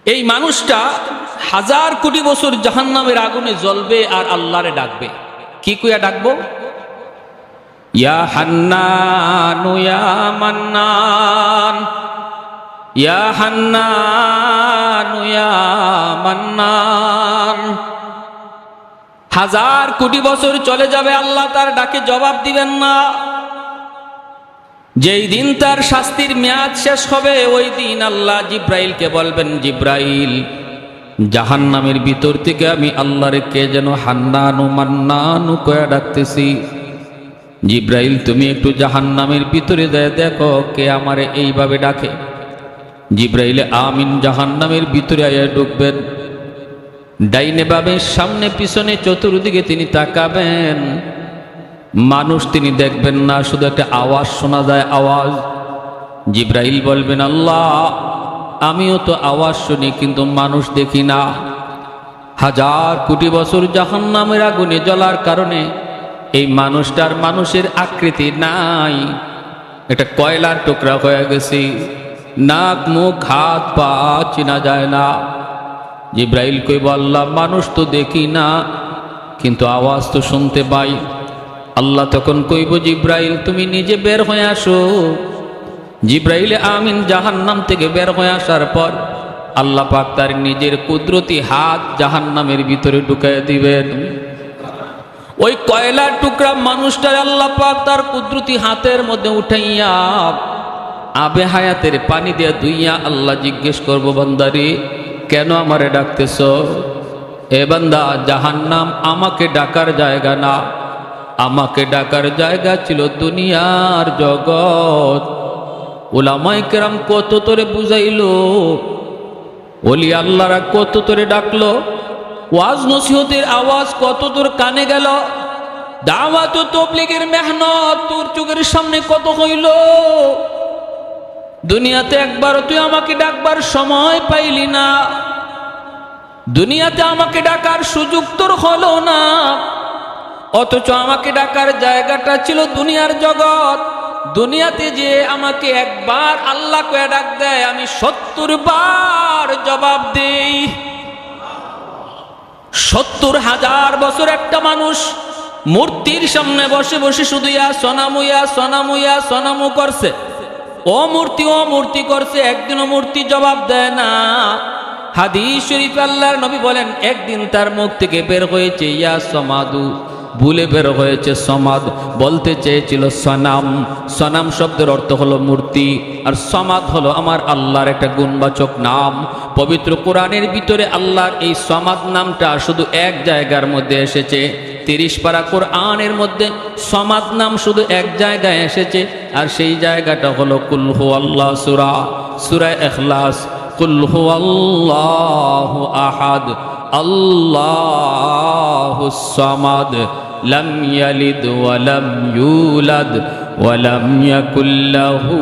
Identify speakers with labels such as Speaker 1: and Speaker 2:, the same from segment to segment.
Speaker 1: এই মানুষটা হাজার কোটি বছর জাহান্নামের আগুনে জ্বলবে আর আল্লাহরে ডাকবে। কি কইয়া ডাকবো? ইয়া হান্নানু ইয়া মান্নান, ইয়া হান্নানু ইয়া মান্নান। হাজার কোটি বছর চলে যাবে, আল্লাহ তার ডাকে জবাব দিবেন না। যেই দিন তার শাস্তির মেয়াদ শেষ হবে, ওই দিন আল্লাহ জিব্রাইলকে বলবেন, জিব্রাইল, জাহান্নামের ভিতর থেকে আমি আল্লাহরে কে যেন হান্নানু মান্নানু কয়া ডাকতেছি। জিব্রাইল, তুমি একটু জাহান্নামের ভিতরে যায় দেখো কে আমারে এইভাবে ডাকে। জিব্রাইল আমিন জাহান্নামের ভিতরে আয়া ঢুকবেন। ডাইনে বামে সামনে পিছনে চতুর্দিকে তিনি তাকাবেন, মানুষ তিনি দেখবেন না, শুধু একটা আওয়াজ শোনা যায়, আওয়াজ। জিব্রাইল বলবেন, আল্লাহ আমিও তো আওয়াজ শুনি কিন্তু মানুষ দেখি না। হাজার কোটি বছর জাহান্নামের আগুনে জ্বলার কারণে এই মানুষটার মানুষের আকৃতি নাই, এটা কয়লার টুকরা হয়ে গেছে, নাক মুখ হাত পা চেনা যায় না। জিব্রাইল কইব, আল্লাহ মানুষ তো দেখি না কিন্তু আওয়াজ তো শুনতে পাই। আল্লাহ তখন কইব, জিব্রাইল তুমি নিজে বের হয়ে আসো। জিব্রাইল আমিন জাহান্নাম থেকে বের হয়ে আসার পর আল্লাহ পাক তার নিজের কুদরতি হাত জাহান্নামের ভিতরে ঢুকাইয়া দিবেন। ওই কয়লার টুকরা মানুষটার আল্লাহ পাক তার কুদরতি হাতের মধ্যে উঠাইয়া আবে হায়াতের পানি দিয়ে ধুইয়া আল্লাহ জিজ্ঞেস করবো, বান্দারে কেন আমারে ডাকতেছ? এ বান্দা, জাহান্নাম আমাকে ডাকার জায়গা না, আমাকে ডাকার জায়গা ছিল দুনিয়ার জগৎ। উলামায়ে কেরাম কত তোরে বুঝাইলো, ওলি আল্লাহরা কত তোরে ডাকলো, ওয়াজ নসিহতের আওয়াজ কত তোর কানে গেল, দাওয়াত ও তাবলীগের মেহনত তোর চোখের সামনে কত হইল। দুনিয়াতে একবারও তুই আমাকে ডাকবার সময় পাইলি না, দুনিয়াতে আমাকে ডাকার সুযোগ তোর হলো না, অথচ আমাকে ডাকার জায়গাটা ছিল দুনিয়ার জগৎ। দুনিয়াতে যে আমাকে একবার আল্লাহ কয়ে ডাক দেয়, আমি ৭০ বার জবাব দেই। ৭০,০০০ বছর একটা মানুষ মূর্তির সামনে বসে বসে শুধু ইয়া সনামু ইয়া সনামু ইয়া সনামু করছে, ও মূর্তি করছে, একদিনও মূর্তি জবাব দেয় না। হাদিস শরীফে আল্লাহর নবী বলেন, একদিন তার মুখ থেকে বের হয়েছে ইয়া সমাদু, ভুলে বের হয়েছে সমাদ, বলতে চেয়েছিল সনাম। সনাম শব্দের অর্থ হলো মূর্তি, আর সমাদ হলো আমার আল্লাহর একটা গুণবাচক নাম। পবিত্র কোরআনের ভিতরে আল্লাহর এই সমাদ নামটা শুধু এক জায়গার মধ্যে এসেছে। ৩০ পারা কোরআনের মধ্যে সমাদ নাম শুধু এক জায়গায় এসেছে, আর সেই জায়গাটা হলো কুল হুয়াল্লাহ সূরা, সূরা ইখলাস। কুল হুয়াল্লাহু আহাদ আল্লাহুস সামাদ লাম ইয়ালিদ ওয়া লাম ইউলাদ ওয়া লাম ইয়াকুল লাহু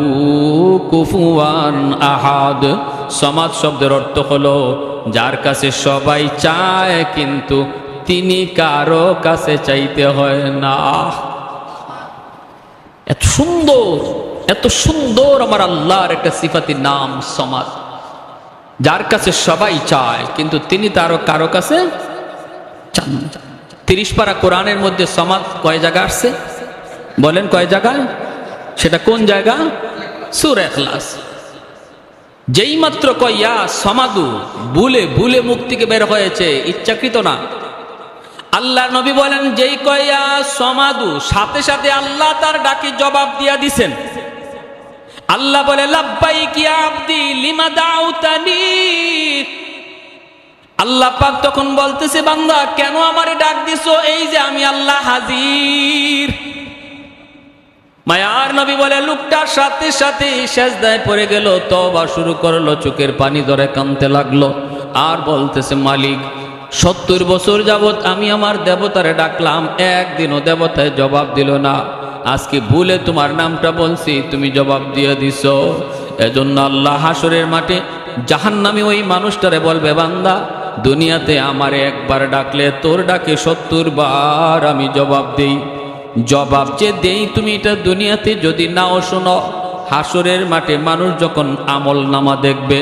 Speaker 1: কুফুয়ান আহাদ। সমাদ শব্দের অর্থ হলো যার কাছে সবাই চায় কিন্তু তিনি কারো কাছে চাইতে হয় না। এত সুন্দর, এত সুন্দর আমার আল্লাহর একটা সিফাতি নাম সমাদ, যার কাছে সবাই চায় কিন্তু তিনি তারও কারো কাছে চান না। ৩০ পারা কোরআনের মধ্যে সমাদ কয় জায়গা আসছে বলেন? কয় জায়গায়? সেটা কোন জায়গা? সূরা ইখলাস। যেই মাত্র কয় ইয়া সমাদু, ভুলে ভুলে মুখ থেকে বের হয়েছে, ইচ্ছাকৃত না। আল্লাহ নবী বলেন, যেই কয় ইয়া সমাদু, সাথে সাথে আল্লাহ তার ডাকে জবাব দিয়া দিছেন। আল্লাহ বলে, লাব্বাইক ইয়া আবদি লিমা দাউতানি। আল্লাহ পাক তখন বলতেছে, বান্দা কেন আমারে ডাক দিছো? এই যে আমি আল্লাহ হাজির। মায়ার নবী বলে, লোকটার সাথে সাথে সেজদায় পড়ে গেল, তওবা শুরু করলো, চোখের পানি ধরে কাঁদতে লাগলো, আর বলতেছে, মালিক ৭০ বছর যাবত আমি আমার দেবতারে ডাকলাম, একদিনও দেবতায় জবাব দিল না। আজকে ভুলে তোমার নামটা বলছি, তুমি জবাব দিয়ে দিছো। এজন্য আল্লাহ হাসরের মাঠে জাহান্নামী ওই মানুষটারে বলবে, বান্দা দুনিয়াতে আমারে একবার ডাকলে তোর ডাকে ৭০ বার আমি জবাব দেই। জবাব যে দেই তুমি এটা দুনিয়াতে যদি নাও শোনো, হাসরের মাঠে মানুষ যখন আমল নামা দেখবে,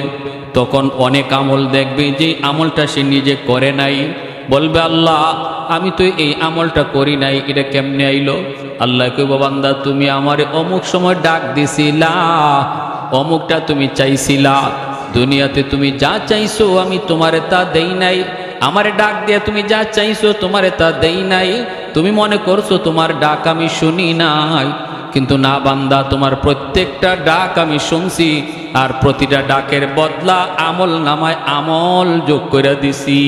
Speaker 1: তখন অনেক আমল দেখবে যে আমলটা সে নিজে করে নাই, বলবে আল্লাহ আমি তো এই আমলটা করি নাই, এটা কেমনে আইলো? আল্লাহ কইব বান্দা তুমি আমারে অমুক সময় ডাক দিছিলা, অমুকটা তুমি চাইছিলা, দুনিয়াতে তুমি যা চাইছো আমি তোমারে তা দেই নাই, আমারে ডাক দিয়ে তুমি যা চাইছো তোমারে তা দেই নাই, তুমি মনে করছো তোমার ডাক আমি শুনি নাই, কিন্তু না বান্দা, তোমার প্রত্যেকটা ডাক আমি শুনছি, আর প্রতিটা ডাকের বদলা আমল নামায় আমল যোগ করে দিছি।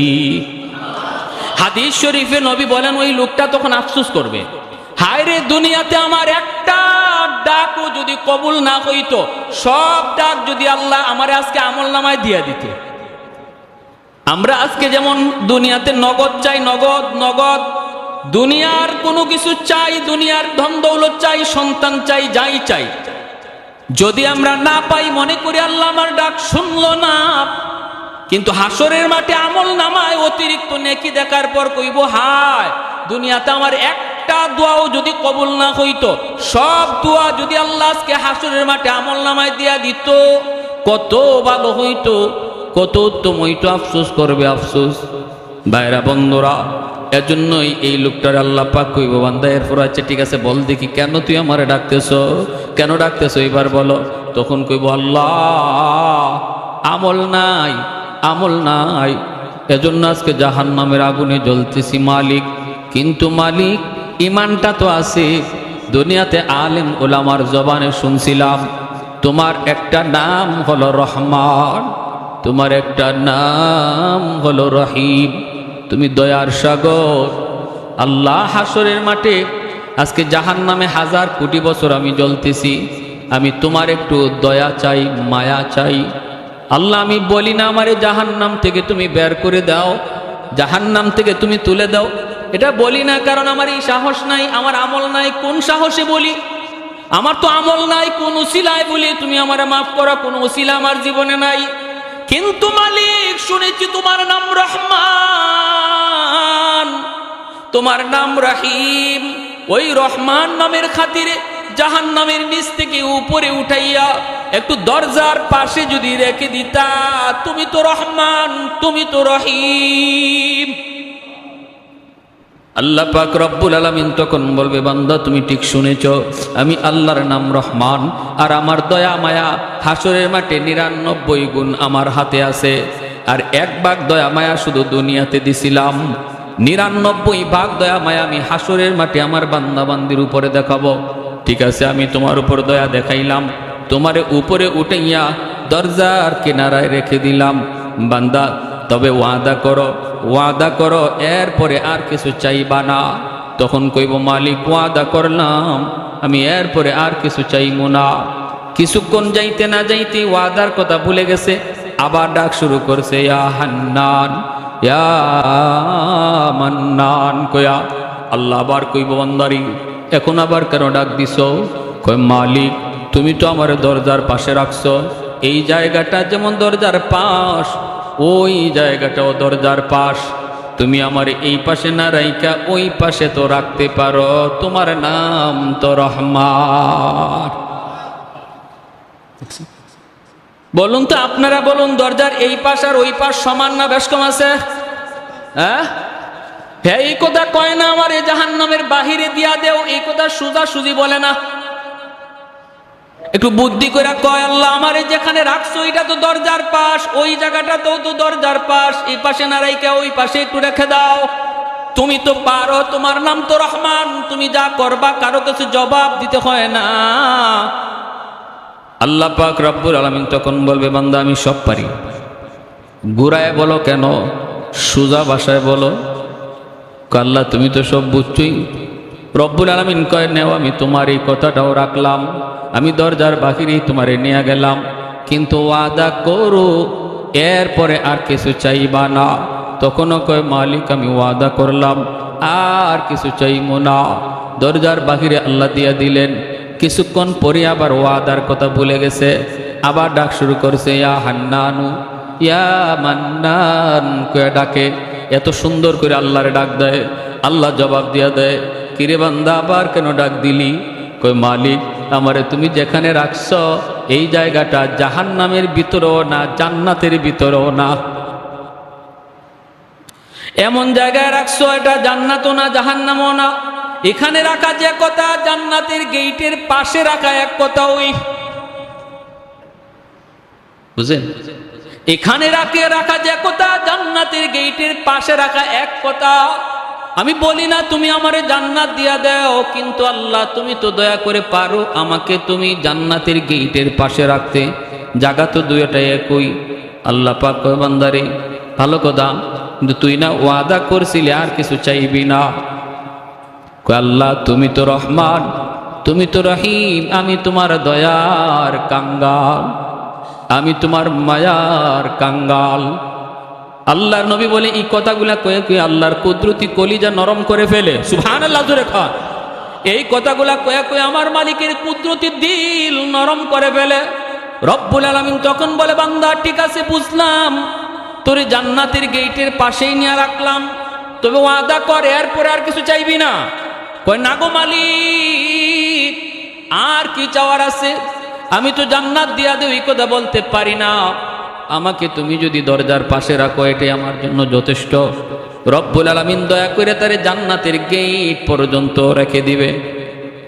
Speaker 1: হাদিস শরীফে নবী বলেন ওই লোকটা তখন আফসোস করবে, হায় রে দুনিয়াতে আমার একটা ডাকও যদি কবুল না হইতো, সব ডাক যদি আল্লাহ আমার আজকে আমল নামায় দিয়ে দিত। আমরা আজকে যেমন দুনিয়াতে নগদ চাই, নগদ নগদ, দুনিয়ার কোনো কিছু চাই, দুনিয়ার ধন দৌলত চাই, সন্তান চাই, যাই চাই, যদি আমরা না পাই মনে করি আল্লাহ আমার ডাক শুনলো না, কিন্তু হাসরের মাঠে আমল নামায় অতিরিক্ত নেকি দেখার পর কইব হায় দুনিয়াতে আমার একটা দোয়াও যদি কবুল না হইতো, সব দোয়া যদি আল্লাহ আজকে হাসরের মাঠে আমল নামায় দিয়া দিত, কত ভালো হইতো, কত উত্তম হইতো। আফসোস করবে, আফসোস। ভাইরা বন্ধুরা, এজন্যই এই লোকটার আল্লাহ পাক কইব বান্দা এরপর আচ্ছা ঠিক আছে বল দেখি কেন তুই আমারে ডাকতেছ, কেন ডাকতেছ এবার বলো। তখন কইব আল্লাহ আমল নাই, আমল নাই, এজন্য আজকে জাহান্নামের আগুনে জ্বলতেছি মালিক। কিন্তু মালিক ইমানটা তো আছে, দুনিয়াতে আলেম ওলামার জবানে শুনছিলাম তোমার একটা নাম হলো রহমান, তোমার একটা নাম হলো রহিম, তুমি দয়ার সাগর। আল্লাহ হাসরের মাঠে আজকে জাহান্নামে হাজার কোটি বছর আমি জ্বলতেছি, আমি তোমার একটু দয়া চাই, মায়া চাই। আল্লাহ আমি বলি না আমারে জাহান্নাম থেকে তুমি বের করে দাও, জাহান্নাম থেকে তুমি তুলে দাও, এটা বলি না, কারণ আমার এই সাহস নাই, আমার আমল নাই। কোন সাহসে বলি? আমার তো আমল নাই, কোন উসিলায় বলি তুমি আমারে মাফ করা, কোন উসিলা আমার জীবনে নাই। কিন্তু মালিক শুনেছি তোমার নাম রহমান, তোমার নাম রহিম, ওই রহমান নামের খাতিরে জাহান্নামের নিচ থেকে উপরে উঠাইয়া একটু দরজার পাশে যদি রেখে দিতা, তুমি তো রহমান, তুমি তো রহিম। আল্লাহ পাক রব্বুল আলামিন তখন বলবে বান্দা তুমি ঠিক শুনেছ, আমি আল্লাহর নাম রহমান, আর আমার দয়া মায়া হাসরের মাঠে ৯৯ গুণ আমার হাতে আছে, আর ১ ভাগ দয়া মায়া শুধু দুনিয়াতে দিছিলাম, ৯৯ ভাগ দয়া মায়া আমি হাসরের মাঠে আমার বান্দা বান্দির উপরে দেখাবো। ঠিক আছে আমি তোমার উপর দয়া দেখাইলাম, তোমারে উপরে উঠাইয়া দরজার কিনারায় রেখে দিলাম, বান্দা তবে ওয়াদা করো, ওয়াদা করো এরপরে আর কিছু চাইবা না। তখন কইব মালিক ওয়াদা করলাম, আমি এরপরে আর কিছু চাইবো না। কিছুক্ষণ যাইতে না যাইতে ওয়াদার কথা ভুলে গেছে, আবার ডাক শুরু করছে ইয়া হান্নান, ইয়া মান্নান কয়া। আল্লাহ আবার কইব বান্দারি এখন আবার কেন ডাক দিছ? কয় মালিক তুমি তো আমার দরজার পাশে রাখছো, এই জায়গাটা যেমন দরজার পাশ, ওই জায়গাটাও দরজার পাশ, তুমি আমার এই পাশে না রাইকা ওই পাশে তো রাখতে পারো, তোমার নাম তো রহমান। বলুন তো আপনারা বলুন, দরজার এই পাশ আর ওই পাশ সমান না বেশ কম আছে? হ্যাঁ, এই কথা কয় না আমার এই জাহান্নামের বাহিরে দিয়া দেও, এই কথা সুজা সুজি বলে না, একটু বুদ্ধি করে কয় আল্লাহ আমারে যেখানে রাখছো এটা তো দরজার পাশ, ওই জায়গাটা তো দরজার পাশ, এই পাশে না রাইকা ওই পাশে একটু রেখে দাও, তুমি তো পারো, তোমার নাম তো রহমান, তুমি যা করবা কারো কাছে জবাব দিতে হয় না। আল্লাহ পাক রব্বুল আলামিন তখন বলবে বান্দা আমি সব পারি, ঘুরায় বলো কেন, সুজা ভাষায় বলো। আল্লাহ তুমি তো সব বুঝছই। রব্বুল আলামিন কয় নেও, আমি তোমার এই কথাটাও রাখলাম, আমি দরজার বাহিরেই তোমারে নিয়ে গেলাম, কিন্তু ওয়াদা করো এরপরে আর কিছু চাইবা না। তখনও কয় মালিক আমি ওয়াদা করলাম আর কিছু চাইবো না। দরজার বাহিরে আল্লাহ দিয়া দিলেন, কিছুক্ষণ পরে আবার ওয়াদার কথা ভুলে গেছে, আবার ডাক শুরু করছে ইয়া হান্নানু ইয়া মান্নান কয়ে ডাকে। এত সুন্দর করে আল্লাহরে ডাক দেয়, আল্লাহ জবাব দিয়া দেয় কিরে বান্দা আবার কেন ডাক দিলি? কই মালিক আমারে তুমি যেখানে রাখছ এই জায়গাটা জাহান্নামের ভিতরেও না, জান্নাতের ভিতরেও না। এমন জায়গায় রাখছো, এটা জান্নাতও না জাহান্নামও না। এখানে রাখা যে কথা, জান্নাতের গেটের পাশে রাখা এক কথা। ওই বুঝেন, এখানে রাখা যে কথা, জান্নাতের গেটের পাশে রাখা এক কথা। আমি বলি না তুমি আমারে জান্নাত দিয়া দাও, কিন্তু আল্লাহ তুমি তো দয়া করে পারো আমাকে তুমি জান্নাতের গেটের পাশে রাখতে। জায়গা তো দুইটাই একই। আল্লাহ পাক কয় বান্দারে ভালো কথা, কিন্তু তুই না ওয়াদা করছিলি আর কিছু চাইবি না। কয় আল্লাহ তুমি তো রহমান, তুমি তো রহিম, আমি তোমার দয়ার কাঙ্গাল, আমি তোমার মায়ার কাঙ্গাল। আল্লাহর নবী বলে এই কথাগুলা কয়ে কয়ে আল্লাহর কুদরতি কলিজা নরম করে ফেলে। সুবহানাল্লাহ জোরে খান। এই কথাগুলা কয়ে কয়ে আমার মালিকের কুদরতি দিল নরম করে ফেলে। রব্বুল আলামিন তখন বলে বান্দা ঠিক আছে বুঝলাম, তোরে জান্নাতের গেটের পাশেই নিয়ে রাখলাম, তবে ওয়াদা কর এরপরে আর কিছু চাইবি না। কয় না গো মালিক, আর কি চাওয়ার আছে? আমি তো জান্নাত দিয়া দেব এই কথা বলতে পারি না, আমাকে তুমি যদি দরজার পাশে রাখো এটাই আমার জন্য যথেষ্ট। রব্বুল আলামিন দয়া করে তারে জান্নাতের গেট পর্যন্ত রেখে দিবে।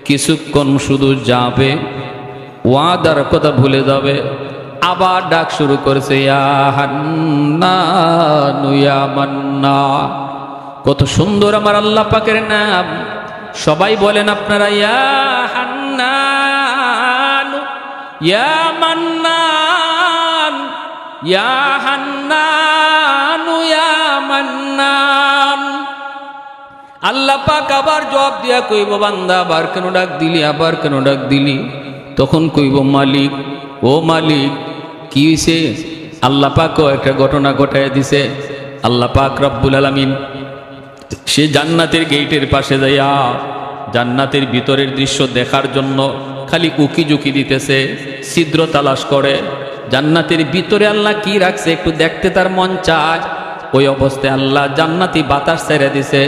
Speaker 1: কিছুক্ষণ শুধু যাবে, ওয়াদার কথা ভুলে যাবে, আবার ডাক শুরু করছে ইয়া হান্নান ইয়া মান্নান। কত সুন্দর আমার আল্লাহ পাকের নাম। সবাই বলেন আপনারা ইয়া হান্নান ইয়া মান্নান, ইয়া হান্নান ইয়া মান্নান। আল্লাহ পাক আবার জবাব দিয়া কইব বান্দা আবার কেন ডাক দিলি, আবার কেন ডাক দিলি? তখন কইব মালিক, ও মালিক কি হইছে? আল্লাহ পাকও একটা ঘটনা ঘটায় দিছে। আল্লাহ পাক রব্বুল আলামিন সে জান্নাতের গেটের পাশে যাইয়া জান্নাতের ভিতরের দৃশ্য দেখার জন্য খালি উকি ঝুঁকি দিতেছে, ছিদ্র তালাশ করে। জান্নাতের ভিতরে আল্লাহ কি রাখছে একটু দেখতে তার মন চায়। ওই অবস্থায় আল্লাহ জান্নাতি বাতাস ছেড়ে দিছে।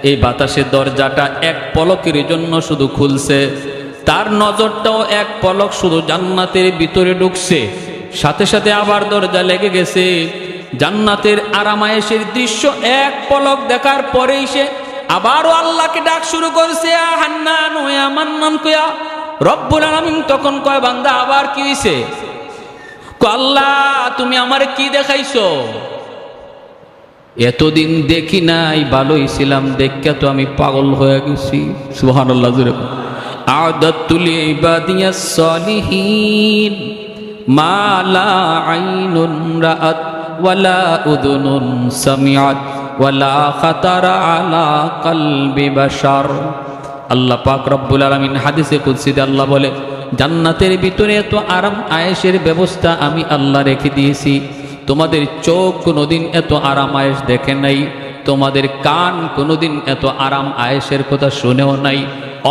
Speaker 1: এই বাতাসের দরজাটা এক পলকের জন্য শুধু খুলছে, তার নজরটাও এক পলক শুধু জান্নাতের ভিতরে ঢুকছে, সাথে সাথে আবার দরজা লেগে গেছে। জান্নাতের আরামায়েশের দৃশ্য এক পলক দেখার পরেই সে আবারও আল্লাহকে ডাক শুরু করছে ইয়া হান্নান ইয়া মান্নান কইয়া। রব্বুল আলামিন তখন কয় বান্দা আবার কি হইছে? কয় আল্লাহ তুমি আমারে কি দেখাইছো? এতদিন দেখি নাই, ভালোই ছিলাম, দেখে তো আমি পাগল হয়ে গেছি। সুবহানাল্লাহ জোরে আ'দাতুল ইবাদিয়াস সালিহিন মা লা আইনুন রাআত ওয়ালা উযুনুন সামিআত ওয়ালা খাতারা আলা কলবি বাশার। আল্লাহ পাক রব্বুল আলামিন হাদিসে কুদসিতে আল্লাহ বলে জান্নাতের ভিতরে এত আরাম আয়েশের ব্যবস্থা আমি আল্লাহ রেখে দিয়েছি, তোমাদের চোখ কোনোদিন এত আরাম আয়েশ দেখে নাই, তোমাদের কান কোনোদিন এত আরাম আয়েশের কথা শুনেও নাই,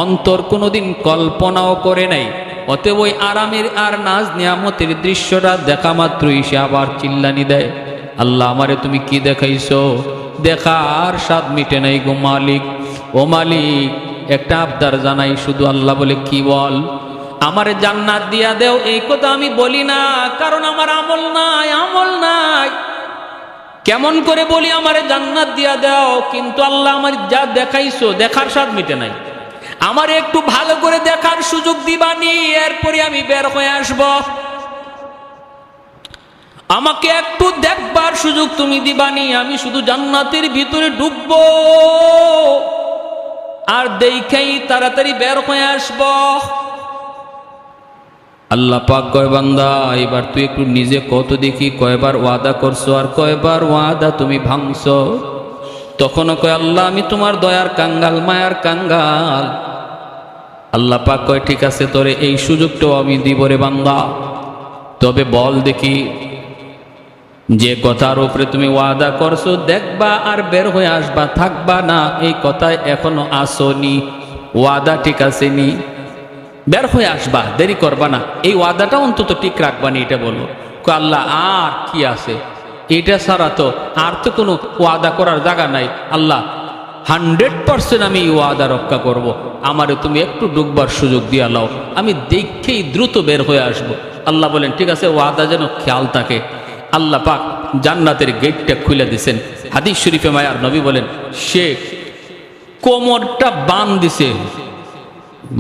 Speaker 1: অন্তর কোনোদিন কল্পনাও করে নাই। অতএব ওই আরামের আর নাজ নিয়ামতের দৃশ্যটা দেখা মাত্রই সে আবার চিল্লানি দেয়, আল্লাহ আমারে তুমি কি দেখাইছো? দেখার স্বাদ মিটে নাই গো মালিক। ও মালিক একটা আবদার জানাই, শুধু আল্লাহ বলে কি বল? আমারে জান্নাত দিয়া দেও এই কথা আমি বলি না, কারণ আমার আমল নাই, আমল নাই। কেমন করে বলি আমারে জান্নাত দিয়া দাও, কিন্তু আল্লাহ আমার যা দেখাইছো দেখার স্বাদ মিটে নাই, আমার একটু ভালো করে দেখার সুযোগ দিবানি, এরপরে আমি বের হয়ে আসব। আমাকে একটু দেখবার সুযোগ তুমি দিবানি, আমি শুধু জান্নাতের ভিতরে ঢুকবো আর দেখেই তাড়াতাড়ি বের হয়ে আসব। আল্লাহ পাক কয় বান্দা এবার তুই একটু নিজে কত দেখি কয়বার ওয়াদা করছো আর কয়বার ওয়াদা তুমি ভাঙছো? তখনও কয় আল্লাহ আমি তোমার দয়ার কাঙ্গাল, মায়ার কাঙ্গাল। আল্লাহ পাক কয় ঠিক আছে তোরে এই সুযোগটাও আমি দিব রে বান্দা, তবে বল দেখি যে কথার উপরে তুমি ওয়াদা করছো দেখবা আর বের হয়ে আসবা, থাকবা না, এই কথায় এখনো আসনি, ওয়াদা ঠিক আছে নি? বের হয়ে আসবা, দেরি করবা না, এই ওয়াদাটা অন্তত ঠিক রাখবা নি, এটা বলো। আল্লাহ আর কি আছে, এটা ছাড়া তো আর তো কোনো ওয়াদা করার জায়গা নাই। আল্লাহ 100% আমি এই ওয়াদা রক্ষা করব। আমারে তুমি একটু ডুববার সুযোগ দিয়া লাও, আমি দেখেই দ্রুত বের হয়ে আসব। আল্লাহ বলেন ঠিক আছে, ওয়াদা যেন খেয়াল থাকে। আল্লাহ পাক জান্নাতের গেটটা খুলে দিছেন। হাদিস শরীফে মায়ার নবী বলেন, সে কোমরটা বান দিছে।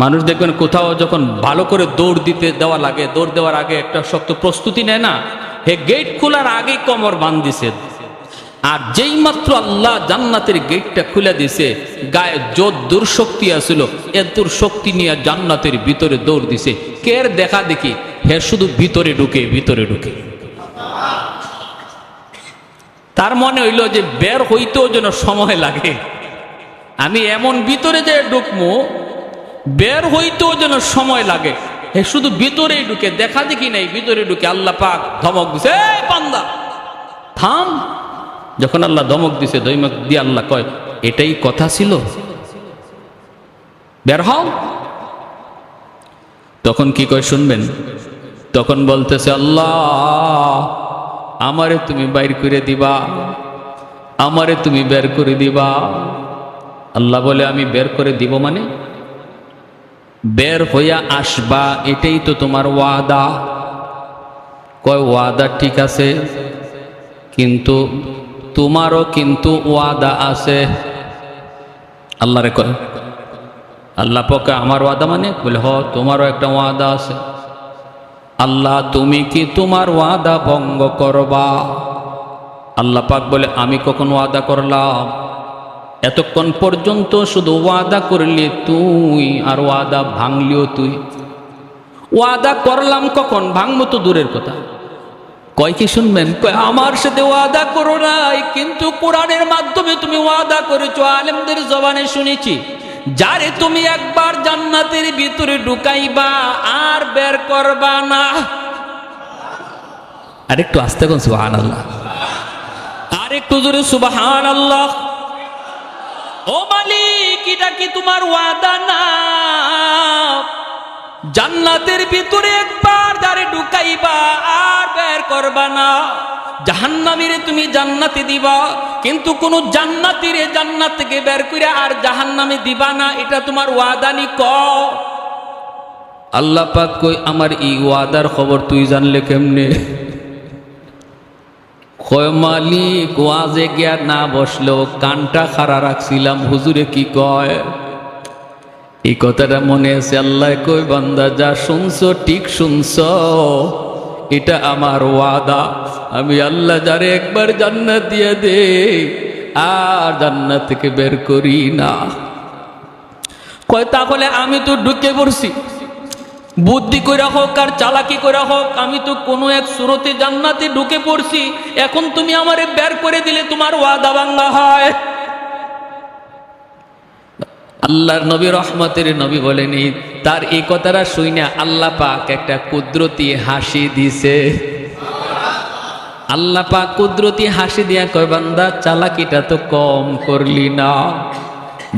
Speaker 1: মানুষ দেখবেন কোথাও যখন ভালো করে দৌড় দিতে দেওয়া লাগে, দৌড় দেওয়ার আগে একটা শক্ত প্রস্তুতি নেয় না, হে গেট খোলার আগেই কোমর বান দিছে। আর যেই মাত্র আল্লাহ জান্নাতের গেটটা খুলে দিছে, গায়ে যত দুর্শক্তি আছিল এত শক্তি নিয়ে জান্নাতের ভিতরে দৌড় দিছে। কের দেখা দেখি, হে শুধু ভিতরে ঢুকে ভিতরে ঢুকে। তার মনে হইল যে বের হইতেও যেন সময় লাগে, আমি এমন ভিতরে যে ঢুকবো বের হইতেও যেন সময় লাগে। হে শুধু ভিতরেই ঢুকে, দেখা দেখি নাই, ভিতরে ঢুকে। আল্লাহ পাক ধমক দিছে, এই বান্দা থাম। যখন আল্লাহ ধমক দিছে, ধমক দিয়ে আল্লাহ কয়, এটাই কথা ছিল, বের হও। তখন কি কয় শুনবেন? তখন বলতেছে, আল্লাহ আমারে তুমি বাইর করে দিবা, আমারে তুমি বের করে দিবা। আল্লাহ বলে, আমি বের করে দিব মানে? বের হইয়া আসবা, এটাই তো তোমার ওয়াদা। কয় ওয়াদা ঠিক আছে, কিন্তু তোমারও কিন্তু ওয়াদা আছে। আল্লাহরে কয়, আল্লাহ পকে আমার ওয়াদা মানে? বলে হ, তোমারও একটা ওয়াদা আছে। আল্লাহ তুমি কি তোমার ওয়াদা ভঙ্গ করবা? আল্লাহ পাক বলে, আমি কখন ওয়াদা করলাম? এতক্ষণ পর্যন্ত শুধু ওয়াদা করলি তুই, আর ওয়াদা ভাঙলিও তুই। ওয়াদা করলাম কখন, ভাঙবো তো দূরের কথা। কয় কি শুনবেন? কয় আমার সাথে ওয়াদা করো নাই, কিন্তু কোরআনের মাধ্যমে তুমি ওয়াদা করেছো, আলেমদের জবানে শুনেছি, যারে তুমি একবার জান্নাতের ভিতরে ঢুকাইবা আর বের করবা না। আরেকটু আস্তে কোন সুবহানাল্লাহ, আরেকটু জোরে সুবহানাল্লাহ। ও মালিক, এটা কি তোমার ওয়াদা না? জান্নাতের ভিতরে একবার যারে ঢুকাইবা আর বের করবা না। জাহান্নামীরে তুমি জান্নাতে দিবা, কিন্তু কোন জান্নাতীরে জান্নাত থেকে বের করে আর জাহান্নামে দিবা না, এটা তোমার ওয়াদা নি? ক আল্লাহ পাক কই, আমার এই ওয়াদার খবর তুই জানলে কেমনে? কয় মালিক, ওয়াজে গিয়া না বসলেও কানটা খাড়া রাখছিলাম, হুজুরে কি কয় এই কথাটা মনে আছে। আল্লাহ কই, বান্দা যা শুনছো ঠিক শুনছো, এটা আমার ওয়াদা। আমি আল্লাহ যারে একবার জান্নাত দিয়ে দে আর জান্নাত থেকে বের করি না। কয় তাহলে আমি তো ঢুকে পড়ছি, বুদ্ধি কইরা হোক আর চালাকি কইরা হোক, আমি তো কোনো এক সুরতে জান্নাতে ঢুকে পড়ছি, এখন তুমি আমারে বের করে দিলে তোমার ওয়াদা ভাঙা হয়? আল্লাহর নবী, রহমতের নবী বলেনি, তার এই কথাটা শুইনা আল্লাহ পাক একটা কুদরতি হাসি দিছে। আল্লাহ পাক কুদরতি হাসি দিয়া কয়, বান্দা চালাকিটা তো কম করলি না,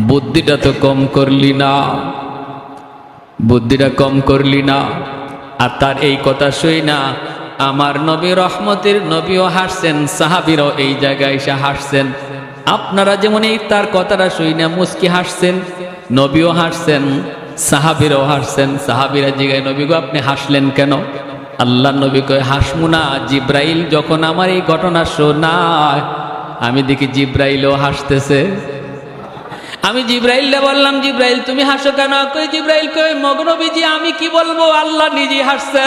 Speaker 1: বুদ্ধিটা তো কম করলি না, বুদ্ধিটা কম করলি না। আর তার এই কথা শুইনা আমার নবী, রহমতের নবীও হাসছেন, সাহাবীরাও এই জায়গায় এসে হাসছেন। আপনারা যেমন এই তার কথাটা শুইনা মুস্কি হাসছেন, নবীও হাসছেন, সাহাবীরাও হাসছেন। সাহাবীরা জিগায়, নবী গো আপনি হাসলেন কেন? আল্লাহ নবী কয়, হাসমু না, জিব্রাইল যখন আমার এই ঘটনা শোনায় আমি দেখি জিব্রাইলও হাসতেছে। আমি জিব্রাইলকে বললাম, জিব্রাইল তুমি হাসো কেন? কই জিব্রাইল কই, মগনবীজি আমি কি বলবো, আল্লাহ নিজেই হাসছে।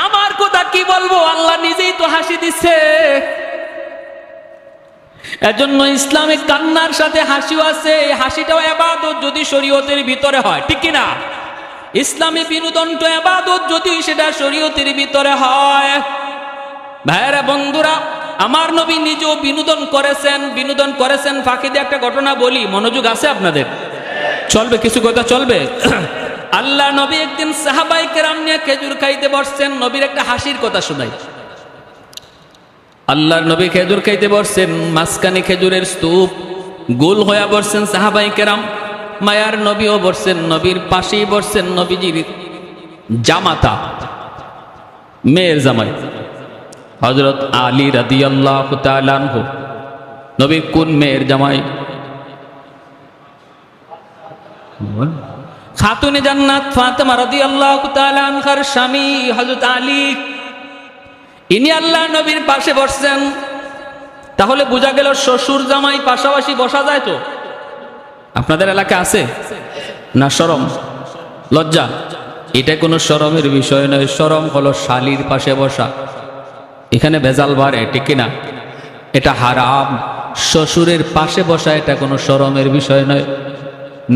Speaker 1: আমার কথা কি বলবো, আল্লাহ নিজেই তো হাসি দিচ্ছে। এজন্য ইসলামে কান্নার সাথে হাসিও আছে, হাসিটাও ইবাদত যদি শরীয়তের ভিতরে হয়, ঠিক কি না? ইসলামী বিনোদনটা ইবাদত যদি সেটা শরীয়তের ভিতরে হয়। ভাইরা বন্ধুরা, আমার নবী নিজেও বিনোদন করেছেন। ফাঁকি দিয়ে একটা ঘটনা বলি, মনোযোগ আছে আপনাদের? চলবে, কিছু কথা চলবে। আল্লাহ নবী একদিন সাহাবায়ে কেরাম নিয়ে খেজুর খাইতে বসছেন। নবীর একটা হাসির কথা শোনাই। আল্লাহর নবী খেজুর খাইতে বসছেন, মাঝখানে খেজুরের স্তূপ, গোল হয়ে বসছেন সাহাবায়ে কেরাম। মায়ার নবীও বসছেন, নবীর পাশেই বসছেন নবীজির জামাতা, মেয়ের জামাই হযরত আলী রাদিয়াল্লাহু তাআলা আনহু। নবীর কোন মেয়ের জামাই? খাতুনে জান্নাত ফাতেমা রাদিয়াল্লাহু তাআলা আনহার স্বামী হযরত আলী, ইনি আল্লাহ নবীর পাশে বসছেন। তাহলে বোঝা গেল শ্বশুর জামাই পাশাপাশি বসা যায় তো? আপনাদের এলাকায় আছে না শরম লজ্জা? এটা কোনো শরমের বিষয় নয়। শরম হলো শালীর পাশে বসা। এখানে ভেজাল বাড়ে, ঠিক কিনা? এটা হারাম। শ্বশুরের পাশে বসা এটা কোনো শরমের বিষয় নয়।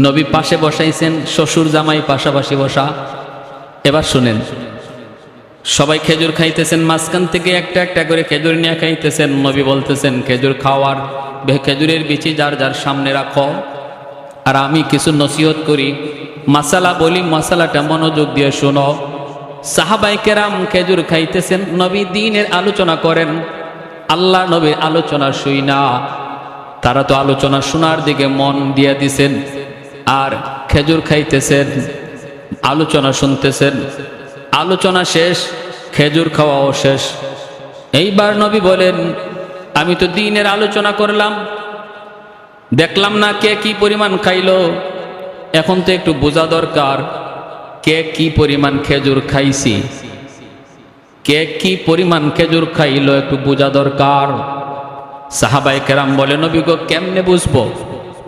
Speaker 1: নবী পাশে বসাইছেন, শ্বশুর জামাই পাশাপাশি বসা। এবার শুনেন, সবাই খেজুর খাইতেছেন, মাঝখান থেকে একটা একটা করে খেজুর নিয়ে খাইতেছেন। নবী বলতেছেন খেজুর খাওয়ার খেজুরের বিচি যার যার সামনে রাখো। আর আমি কিছু নসিহত করি, মাসালা বলি, মাসালাটা মনোযোগ দিয়ে শোনো। সাহাবায়ে কেরাম খেজুর খাইতেছেন, নবী দ্বীনের আলোচনা করেন। আল্লাহ নবীর আলোচনা শুই না, তারা তো আলোচনা শোনার দিকে মন দিয়ে দিছেন আর খেজুর খাইতেছেন, আলোচনা শুনতেছেন। আলোচনা শেষ, খেজুর খাওয়াও শেষ। এইবার নবী বলেন, আমি তো দ্বীনের আলোচনা করলাম, দেখলাম না কে কি পরিমাণ খাইলো। এখন তো একটু বোঝা দরকার কে কি পরিমাণ খেজুর খাইছি, কে কি পরিমাণ খেজুর খাইলো একটু বোঝা দরকার। সাহাবায়ে কেরাম বলে, নবী গো কেমনে বুঝবো?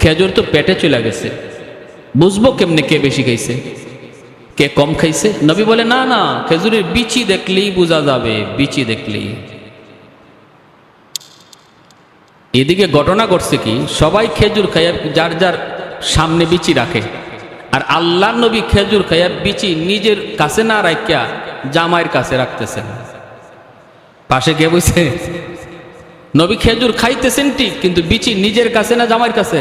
Speaker 1: খেজুর তো পেটে চলে গেছে, বুঝবো কেমনে কে বেশি খাইছে কে কম খাইছে? নবী বলে, না না, খেজুরের বিচি দেখলেই বোঝা যাবে, বিচি দেখলেই। এদিকে ঘটনা ঘটছে কি, সবাই খেজুর খাইয়া যার যার সামনে বিচি রাখে, আর আল্লাহ নবী খেজুর খাইয়া বিচি নিজের কাছে না রাখিয়া জামাইয়ের কাছে রাখতেছেন। পাশে কে বসে? নবী খেজুর খাইতেছেন ঠিক, কিন্তু বিচি নিজের কাছে না জামাইয়ের কাছে?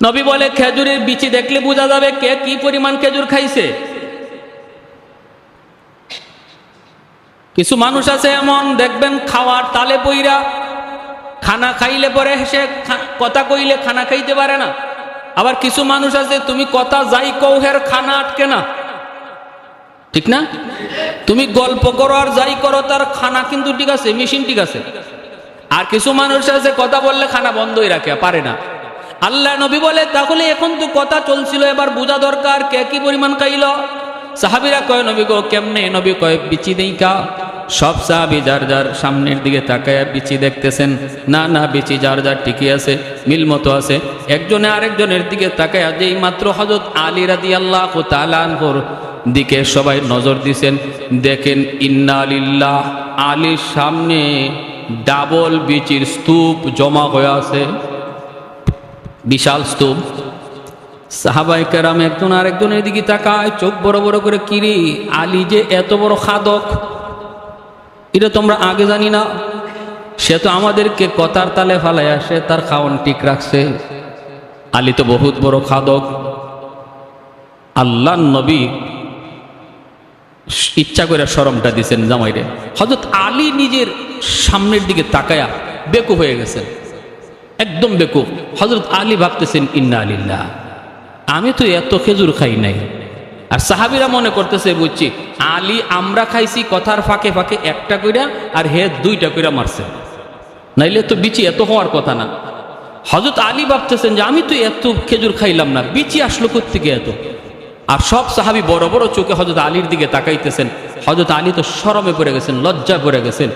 Speaker 1: নবী বলে, খেজুরের বিচি দেখলে বোঝা যাবে কে কি পরিমাণ খেজুর খাইছে। কিছু মানুষ আছে এমন, দেখবেন খাওয়ার তালে পইরা খানা খাইলে পরে সে কথা কইলে খানা খাইতে পারে না। আবার কিছু মানুষ আছে তুমি কথা যাই কও হের খানা আটকে না, ঠিক না? তুমি গল্প করো আর যাই করো তার খানা কিন্তু ঠিক আছে, মেশিন ঠিক আছে। আর কিছু মানুষ আছে কথা বললে খানা বন্ধই রাখে, পারে না। আল্লাহ নবী বলে, তাহলে এখন তো কথা চলছিল, এবার বোঝা দরকার কে কি পরিমাণ খাইল। সাহাবীরা কয়, নবী গো কেমনে? নবী কয়, বিচি দেই কা। সব সাহাবী যার যার সামনের দিকে তাকায়া বিচি দেখতেছেন। না না, বিচি যার যার ঠিকই আছে, মিল মতো আছে। একজনে আরেকজনের দিকে তাকায়া যেই মাত্র হযরত আলী রাদিয়াল্লাহু তাআলা আনহুর দিকে সবাই নজর দিছেন, দেখেন ইন্না লিল্লাহ, আলীর সামনে ডাবল বিচির স্তূপ জমা হয়ে আছে, বিশাল স্তূপ। সাহাবায়ে কেরাম একজন আরেকজনের দিকে তাকায়, চোখ বড় বড় করে, কিরে আলী যে এত বড় খাদক, এটা তোমরা আগে জানি না? সে তো আমাদেরকে কথার তালে ফালাই আসে, তার খাওয়ান ঠিক রাখছে। আলী তো বহুত বড় খাদক। আল্লাহ নবী ইচ্ছা করে শরমটা দিছেন জামাইরে। হযরত আলী নিজের সামনের দিকে তাকায়া বেকুব হয়ে গেছেন, একদম বেকুব। হযরত আলী ভাবতেছেন, ইন্না লিল্লাহ, আমি তো এত খেজুর খাই নাই। আর সাহাবীরা মনে করতেছে, বুঝছি আলী আমরা খাইছি কথার ফাঁকে ফাঁকে একটা কইরা, আর হে দুইটা কইরা মারছে, নাইলে তো বিচি এত হওয়ার কথা না। হযরত আলী ভাবতেছেন যে আমি তো এত খেজুর খাইলাম না, বিচি আসলো কোত্থেকে এত? আর সব সাহাবী বড় বড় চোখে হযরত আলীর দিকে তাকাইতেছেন। হযরত আলী তো শরমে পড়ে গেছেন, লজ্জায় পড়ে গেছেন।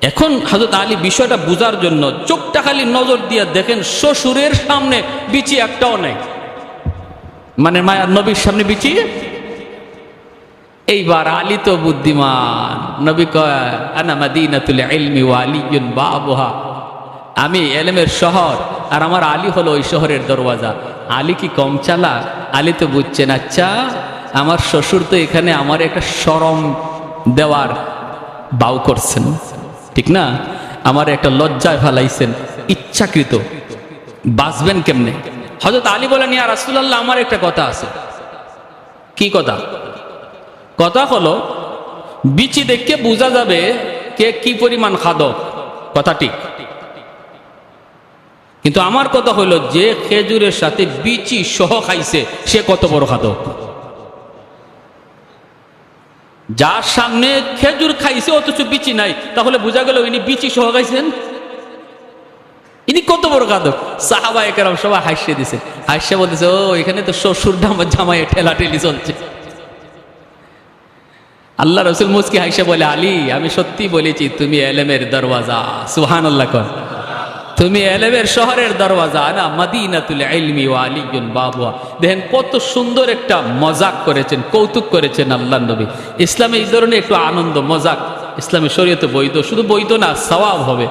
Speaker 1: এখন হযরত আলী বিষয়টা বুঝার জন্য চোখটা খালি নজর দিয়ে দেখেন শ্বশুরের সামনে বিচি একটাও নাই, মানে মায়ার নবীর সামনে বিচি। এইবার আলী তো বুদ্ধিমান, নবী কয়, আনা মাদিনাতুল ইলমি ওয়া আলিয়্যুন বাবুহা, আমি ইলমের শহর আর আমার আলী হলো ওই শহরের দরওয়াজা। আলী কি কম চালাক? আলী তো বুঝছেন, আচ্ছা আমার শ্বশুর তো এখানে আমার একটা শরম দেওয়ার বাউ করছেন, ঠিক না? আমার একটা লজ্জায় ফেলাইছেন, ইচ্ছাকৃত। বাঁচবেন কেমনে? হযরত আলী বলেন, ইয়া রাসূলুল্লাহ, আমার একটা কথা আছে। কি কথা? কথা হলো বিচি দেখে বোঝা যাবে কে কি পরিমাণ খাদক, কথা ঠিক। কিন্তু আমার কথা হলো, যে খেজুরের সাথে বিচি সহ খাইছে সে কত বড় খাদক। যার সামনে খেজুর খাইছে অথচ বিচি নাই, তাহলে বোঝা গেল ইনি বিচি সহ খাইছেন। ইনি কত বড় গাদব। সাহাবায়ে কেরাম সবাই হাসিয়ে দিছে, হাসিয়ে বলতেছে, ও এখানে তো শ্বশুর জামাই ঠেলাঠেলি চলছে। আল্লাহ রাসূল মুস্কি হাসিয়ে বলে, আলী আমি সত্যি বলেছি তুমি এলেমের দরওয়াজা। সুবহানাল্লাহ কর। তুমি এলেমের শহরের দরওয়াজা, না মদিনাতুল ইলমি ওয়া আলিয়ুন বাবুহা। দেখেন কত সুন্দর একটা মজাক করেছেন, কৌতুক করেছেন আল্লাহর নবী। ইসলামে এই ধরনের একটু আনন্দ মজাক ইসলামী শরীয়তে বৈধ, শুধু বৈধ না সওয়াব হবে।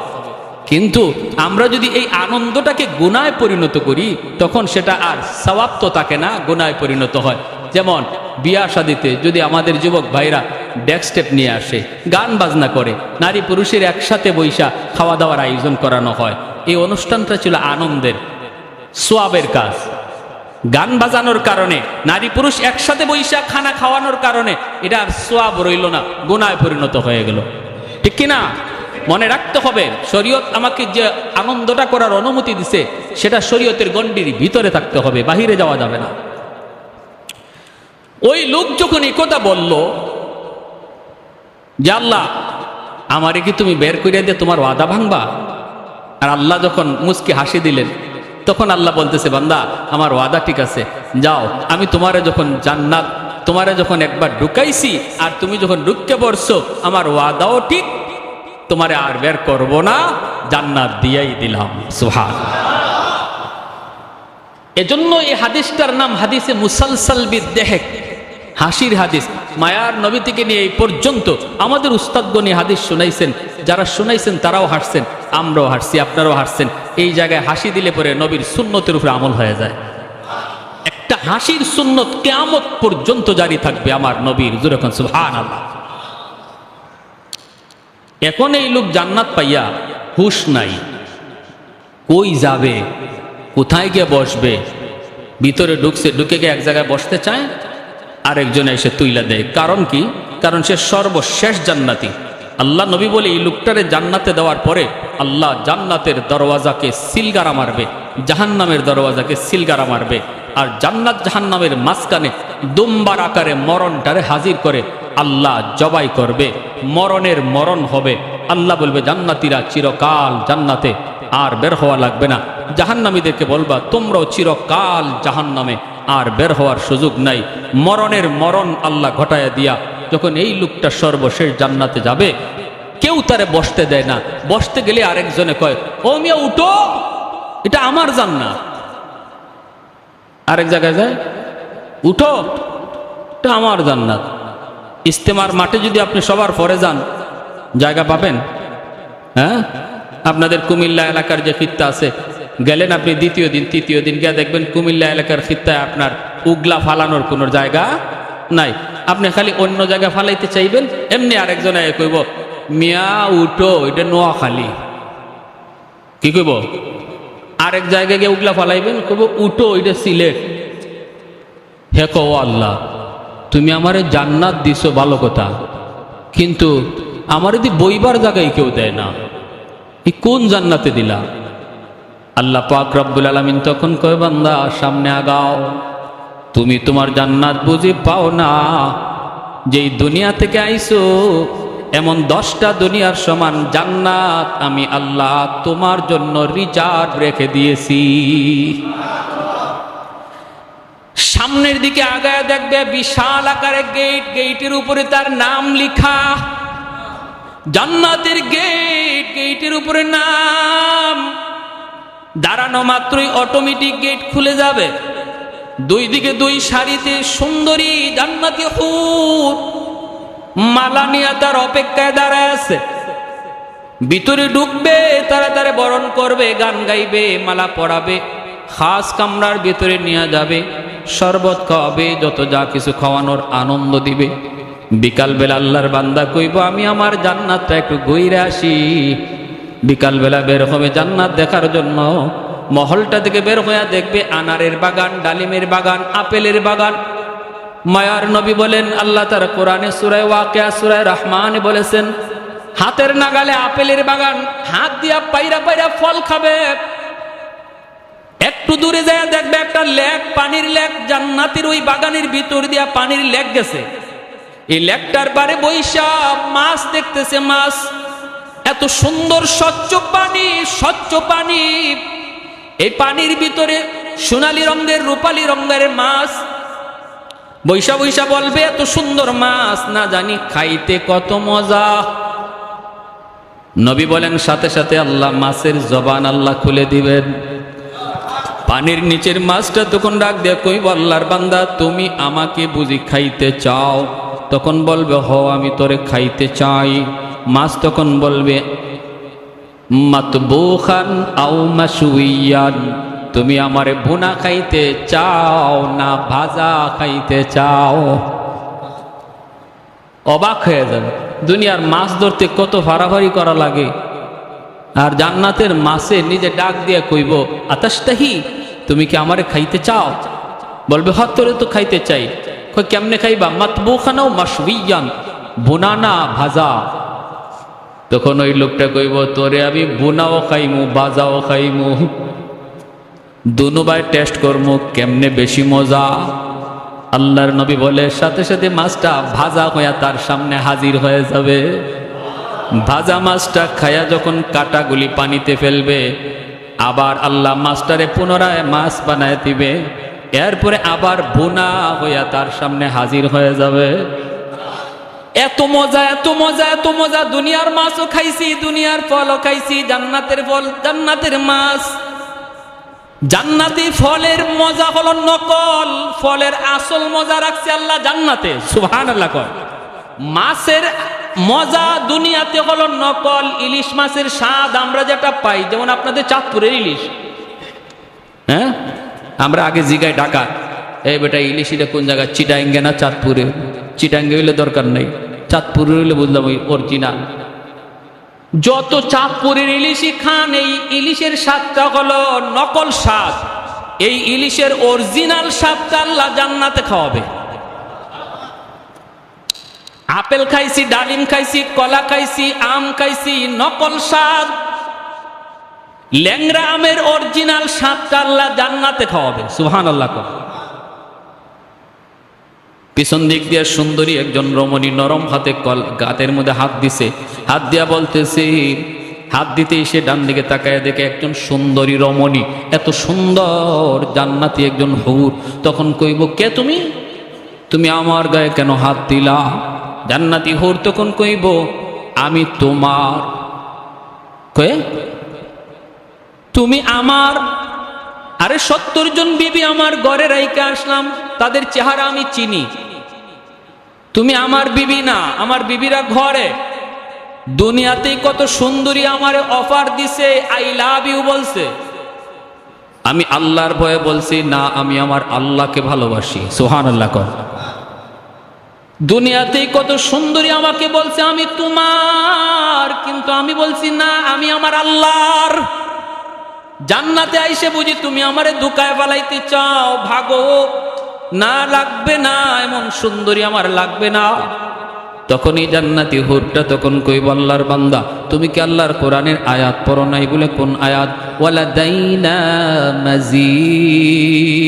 Speaker 1: কিন্তু আমরা যদি এই আনন্দটাকে গুনায় পরিণত করি তখন সেটা আর সওয়াব তো থাকে না, গুনায় পরিণত হয়। যেমন বিয়া শাদিতে যদি আমাদের যুবক ভাইরা ডেস্কস্টেপ নিয়ে আসে, গান বাজনা করে, নারী পুরুষের একসাথে বৈশা খাওয়া দাওয়ার আয়োজন করানো হয়, এই অনুষ্ঠানটা ছিল আনন্দের সোয়াবের কাজ। গান বাজানোর কারণে, নারী পুরুষ একসাথে বৈশা খানা খাওয়ানোর কারণে এটা আর সোয়াব রইল না, গুনায় পরিণত হয়ে গেল। ঠিক কিনা? মনে রাখতে হবে, শরীয়ত আমাকে যে আনন্দটা করার অনুমতি দিছে সেটা শরীয়তের গণ্ডির ভিতরে থাকতে হবে, বাহিরে যাওয়া যাবে না। ওই লোক যখন এই কথা বলল যে আল্লাহ আমারে কি তুমি বের করে দিয়ে তোমার ওয়াদা ভাঙবা? আর আল্লাহ যখন মুস্কি হাসি দিলেন তখন আল্লাহ বলতেছে, বান্দা আমার ওয়াদা ঠিক আছে, যাও আমি তোমারে যখন জান্নাত, তোমারে যখন একবার ঢুকাইছি আর তুমি যখন ঢুকে পড়ছো, আমার ওয়াদাও ঠিক, তোমারে আর বের করব না, জান্নাত দিয়াই দিলাম। সুবহানাল্লাহ। এজন্য এই হাদিসটার নাম হাদিসে মুসালসাল বিদ্দেহেক, হাসির হাদিস। মায়ার নবী থেকে নিয়ে এই পর্যন্ত আমাদের উস্তাদগণ এই হাদিস শুনাইছেন, যারা শুনাইছেন তারাও হাসছেন, আমরাও হাসছি, আপনারাও হাসছেন। এই জায়গায় হাসি দিলে পরে নবীর সুন্নতের উপরে আমল হয়ে যায়। একটা হাসির সুন্নত কিয়ামত পর্যন্ত জারি থাকবে আমার নবীর। জোরে কোন সুবহানাল্লাহ। এখন এই লোক জান্নাত পাইয়া হুশ নাই, কই যাবে, কোথায় গিয়ে বসবে? ভিতরে ঢুকছে, ঢুকে গিয়ে এক জায়গায় বসতে চায়, আরেকজন এসে তুইলা দেয়। কারণ কি? কারণ সে সর্বশেষ জান্নাতি। আল্লাহ নবী বলে এই লোকটারে জান্নাতে দেওয়ার পরে আল্লাহ জান্নাতের দরওয়াজাকে সিলগারা মারবে, জাহান্নামের দরওয়াজাকে সিলগারা মারবে। আর জান্নাত জাহান্নামের মাঝখানে দুম্বার আকারে মরণটারে হাজির করে আল্লাহ জবাই করবে, মরণের মরণ হবে। আল্লাহ বলবে জান্নাতীরা চিরকাল জান্নাতে, আর বের হওয়া লাগবে না। জাহান্নামীদেরকে বলবা তোমরাও চিরকাল জাহান্নামে, আর বের হওয়ার সুযোগ নাই। মরণের মরণ আল্লাহ ঘটায়া দিয়া যখন এই লোকটা সর্বশেষ জান্নাতে যাবে, কেউ তারে বসতে দেয় না। বসতে গেলে আরেকজনে কয়, ও মিয়া উঠো, এটা আমার জান্নাত। আরেক জায়গায় যায়, উঠো, এটা আমার জান্নাত। ইস্তেমার মাঠে যদি আপনি সবার পরে যান, জায়গা পাবেন? হ্যাঁ, আপনাদের কুমিল্লা এলাকার যে খিত্তা আছে, গেলেন আপনি দ্বিতীয় দিন তৃতীয় দিন গিয়ে দেখবেন কুমিল্লা এলাকার খিত্তায় আপনার উগলা ফালানোর কোনো জায়গা নাই। আপনি খালি অন্য জায়গা ফালাইতে চাইবেন, এমনি আরেকজন কইব, মিয়া উঠো, এটা নোয়াখালী। কি কইব? আরেক জায়গায় গিয়ে উগলা ফালাইবেন, কইব উঠো, এটা সিলেট। হে কো আল্লাহ, তুমি আমারে জান্নাত দিছো ভালো কথা, কিন্তু আমার যদি বইবার জায়গায় কেউ দেয় না, এই কোন জান্নাতে দিলা? আল্লাহ পাক রব্বুল আলামিন তখন কয়, বান্দা সামনে আগাও, তুমি তোমার জান্নাত বুঝি পাও না? যেই দুনিয়া থেকে আইছো এমন 10টা দুনিয়ার সমান জান্নাত আমি আল্লাহ তোমার জন্য রিজার্ভ রেখে দিয়েছি। সামনের দিকে আগায় দেখবে বিশাল আকারে গেট, গেটের উপরে তার নাম লেখা, জান্নাতের গেট, গেটের উপরে নাম। দাঁড়ানো মাত্রই অটোমেটিক গেট খুলে যাবে। দুই দিকে দুই সারিতে সুন্দরী জান্নাতি হুর মালা নিয়ে তার অপেক্ষায় দাঁড়ায় আছে। ভিতরে ঢুকবে, তাড়াতাড়ি বরণ করবে, গান গাইবে, মালা পরাবে, খাস কামরার ভিতরে নিয়ে যাবে, শরবত খাওয়াবে, যত যা কিছু খাওয়ানোর আনন্দ দিবে। বিকালবেলা আল্লাহর বান্দা কইব, আমি আমার জান্নাতটা একটু ঘুরে আসি। বিকালবেলা বের হবে জান্নাত দেখার জন্য। মহলটা থেকে বের হয়ে দেখবে আনারের বাগান, ডালিমের বাগান, আপেলের বাগান। মায়ার নবী বলেন, আল্লাহ তার কোরআনে সূরা ওয়াকিয়া সূরা রহমানে বলেছেন, হাতের নাগালে আপেলের বাগান, হাত দিয়া পাইরা পাইরা ফল খাবে। একটু দূরে যায় দেখবে একটা লেক, পানির লেক, জান্নাতের ওই বাগানের ভিতর দিয়া পানির লেক গেছে। এই লেকটার বারে বৈশা মাছ দেখতেছে, মাছ এত সুন্দর স্বচ্ছ পানি, স্বচ্ছ পানি। এই পানির ভিতরে সোনালী রঙের, রূপালী রঙের মাছ। বৈশা বৈশা বলবে এত সুন্দর মাছ, না জানি খাইতে কত মজা। নবী বলেন সাথে সাথে আল্লাহ মাছের জবান আল্লাহ খুলে দিবেন। পানির নিচের মাছটা তখন ডাক দিয়ে কইব, আল্লাহর বান্দা তুমি আমাকে বুঝি খাইতে চাও? তখন বলবে হ, আমি তোরে খাইতে চাই। মাছ তখন বলবে মাতবুখান আও মাশউইয়ান, তুমি আমারে ভুনা খাইতে চাও না ভাজা খাইতে চাও? অবাক হয়ে যাবে। দুনিয়ার মাছ ধরতে কত ফাড়াফাড়ি করা লাগে, আর জান্নাতের মাছে নিজে ডাক দিয়ে কইব আতাশতাহি, তুমি কি আমারে খাইতে চাও? বলবে হ, তোরে তো খাইতে চাই। কই কেমনে খাইবা? মাতবুখান আও মাশউইয়ান, ভুনা না ভাজা। তখন ওই লোকটা কইব তোরে আমি বুনাও খাইমু ভাজাও খাইমু, দুনুবাই টেস্ট করমু কেমনে বেশি মজা। আল্লাহর নবী বলে সাথে সাথে মাছটা ভাজা হইয়া তার সামনে হাজির হয়ে যাবে। ভাজা মাছটা খায়া যখন কাটাগুলি পানিতে ফেলবে, আবার আল্লাহ মাছটারে পুনরায় মাছ বানায় দিবে। এরপরে আবার বুনা হইয়া তার সামনে হাজির হয়ে যাবে। এত মজা, এত মজা, এত মজা। দুনিয়ার মাছও খাইছি, দুনিয়ার ফলও খাইছি, জান্নাতের ফল, জান্নাতের মাছ। জান্নাতি ফলের মজা হলো নকল, ফলের আসল মজা রাখছে আল্লাহ জান্নাতে। সুবহানাল্লাহ কয়। মাছের মজা দুনিয়াতে হলো নকল। ইলিশ মাছের স্বাদ আমরা যেটা পাই, যেমন আপনাদের চাঁদপুরের ইলিশ, হ্যাঁ, আমরা আগে জিগায় ঢাকা, এই বেটা ইলিশ এটা কোন জায়গায়, চিটাঙ্গে না চাঁদপুরে? চিটাঙ্গে হইলে দরকার নেই, চাঁদপুরে হইলে বুঝলাম ওই অরিজিনাল। যত চাঁদপুরের ইলিশই খান, এই ইলিশের স্বাদটা হলো নকল স্বাদ। এই ইলিশের অরিজিনাল স্বাদটা আল্লাহ জান্নাতে খাওয়াবে। আপেল খাইছি, ডালিম খাইছি, কলা খাইছি, আম খাইছি, নকল স্বাদ। ল্যাংড়া আমের অরিজিনাল স্বাদটা আল্লাহ জান্নাতে খাওয়াবে। সুবহানাল্লাহ। পিছন দিক দিয়ে সুন্দরী একজন রমণী নরম হাতে গাতের মধ্যে হাত দিছে, হাত দিয়া বলতেছে, হাত দিতেই সে ডান দিকে তাকায় দেখে একজন সুন্দরী রমণী, এত সুন্দর জান্নাতি একজন হুর। তখন কইব কে তুমি? তুমি আমার গায়ে কেন হাত দিলা? জান্নাতি হুর তখন কইব আমি তোমার। কয়ে তুমি আমার? আরে 70 জন বিবি আমার ঘরে রাইকে আসলাম, তাদের চেহারা আমি চিনি। তুমি আমার বিবি না, আমার বিবিরা ঘরে। দুনিয়াতেই কত সুন্দরী আমারে অফার দিছে, আই লাভ ইউ বলছে। আমি আল্লাহর ভয়ে বলছি না, আমি আমার আল্লাহকে ভালোবাসি। সুবহানাল্লাহ কর। দুনিয়াতেই কত সুন্দরী আমাকে বলছে আমি তোমার, কিন্তু আমি বলছি না, আমি আমার আল্লাহর। জান্নাতে আইসে বুঝি তুমি আমারে ধোঁকায় ফেলাইতে চাও, ভাগো। না, লাগবে না, এমন সুন্দরী আমার লাগবে না। তখনই জান্নাতি হুরটা তখন কইব আল্লাহর বান্দা, তুমি কি আল্লাহর কোরআনের আয়াত পড়ো নাই? বলে কোন আয়াত? ওয়ালাদাইনা মাজিদ।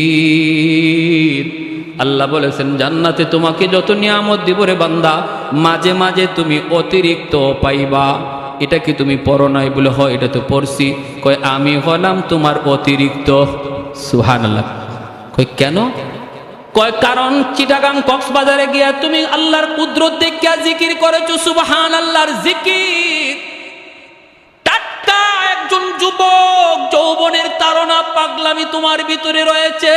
Speaker 1: আল্লাহ বলেছেন জান্নাতে তোমাকে যত নিয়ামত দিব রে বান্দা, মাঝে মাঝে তুমি অতিরিক্ত পাইবা। এটা কি তুমি পড়ো নাই? বলে হয়, এটা তো পড়ছি। কয় আমি হলাম তোমার অতিরিক্ত। সুবহানাল্লাহ। কয় কেন? কয় কারণ চিটাগাং কক্সবাজারে গিয়া তুমি আল্লাহর কুদরত দেখিয়া জিকির করেছো, সুবহানাল্লাহর জিকির। টাটকা একজন যুবক, যৌবনের তাড়না পাগলামি তোমার ভিতরে রয়েছে।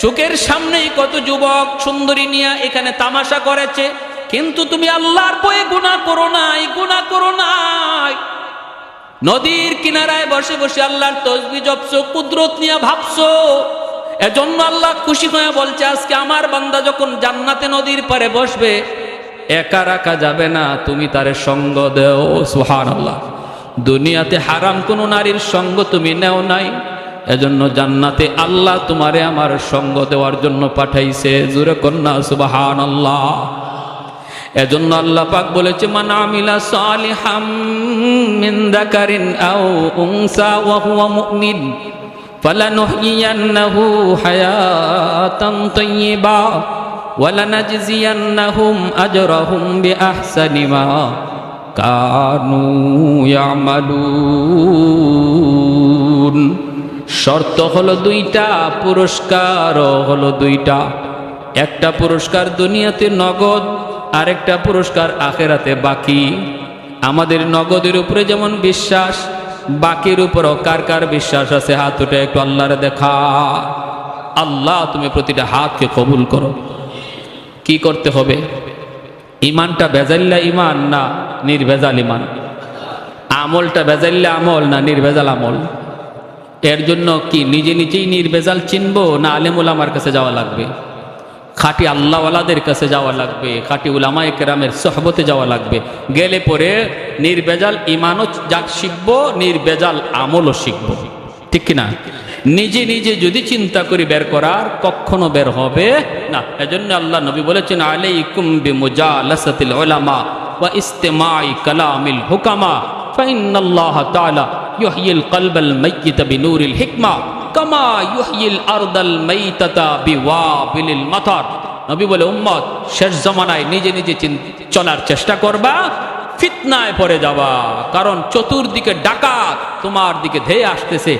Speaker 1: চোখের সামনেই কত যুবক সুন্দরী নিয়ে এখানে তামাশা করেছে, কিন্তু তুমি আল্লাহর ভয়ে গুনাহ করো নাই, গুনাহ করো নাই। নদীর কিনারায় বসে বসে আল্লাহর তসবিহ জপছো, কুদরত নিয়ে ভাবছো। এজন্য আল্লাহ খুশি হয়ে বলছে আজকে আমার বান্দা যখন জান্নাতে নদীর পারে বসবে, একা রাখা যাবে না, তুমি তারে সঙ্গ দেও। সুবহানাল্লাহ। দুনিয়াতে হারাম কোনো নারীর সঙ্গ তুমি নেও নাই, এজন্য জান্নাতে আল্লাহ তোমারে আমার সঙ্গ দেওয়ার জন্য পাঠাইছে। জোরে কন্যা সুবহানাল্লাহ। এজন্য আল্লাহ পাক বলেছে মান আমিলা সালিহাম মিন যাকারিন আও উনসা ওয়া হুয়া মুমিন ফালানুহইয়ান্নাহু হায়াতান তাইয়্যিবা ওয়া লানাজজিয়ান্নাহুম আজরাহুম বিআহসানি মা কানু ইয়ামালুন। শর্ত হলো দুইটা, পুরস্কারও হলো দুইটা। একটা পুরস্কার দুনিয়াতে নগদ, আরেকটা পুরস্কার আখেরাতে বাকি। আমাদের নগদের উপরে যেমন বিশ্বাস, বাকির উপরও কার কার বিশ্বাস আছে? হাত উঠে একটু আল্লাহরে দেখা। আল্লাহ তুমি প্রতিটা হাতকে কবুল করো। কি করতে হবে? ইমানটা বেজাল্লা ইমান না নির্ভেজাল ইমান? আমলটা বেজাল্লা আমল না নির্ভেজাল আমল? এর জন্য কি নিজে নিজেই নির্ভেজাল চিনবো, না আলেম উলামার কাছে যাওয়া লাগবে? খাঁটি আল্লাহওয়ালাদের কাছে যাওয়া লাগবে, খাঁটি উলামায়ে কেরামের সোহবতে যাওয়া লাগবে। গেলে পরে নির্ভেজাল ইমানও যাক শিখবো, নির্ভেজাল আমলও শিখবো। ঠিক কিনা? নিজে নিজে যদি চিন্তা করি বের করার, কখনো বের হবে না। এজন্য আল্লাহ নবী বলেছেন, আলাইকুম বিমুজালাসাতিল উলামা ওয়া ইস্তিমাই কালামিল হুকামা ফাইন্নাল্লাহ তাআলা ইউহয়িল কলবাল মাইয়িতা বিনূরিল হিকমা কামা ইউহয়িল আরদাল মাইতাতা বিওয়াবিলিল মাতার। নবী বলে, উম্মত শেষ জামানায় নিজে নিজে চলার চেষ্টা করবা, ফিতনায় পড়ে যাবা। কারণ চতুর্দিকে ডাকাত তোমার দিকে ধেয়ে আসতেছে,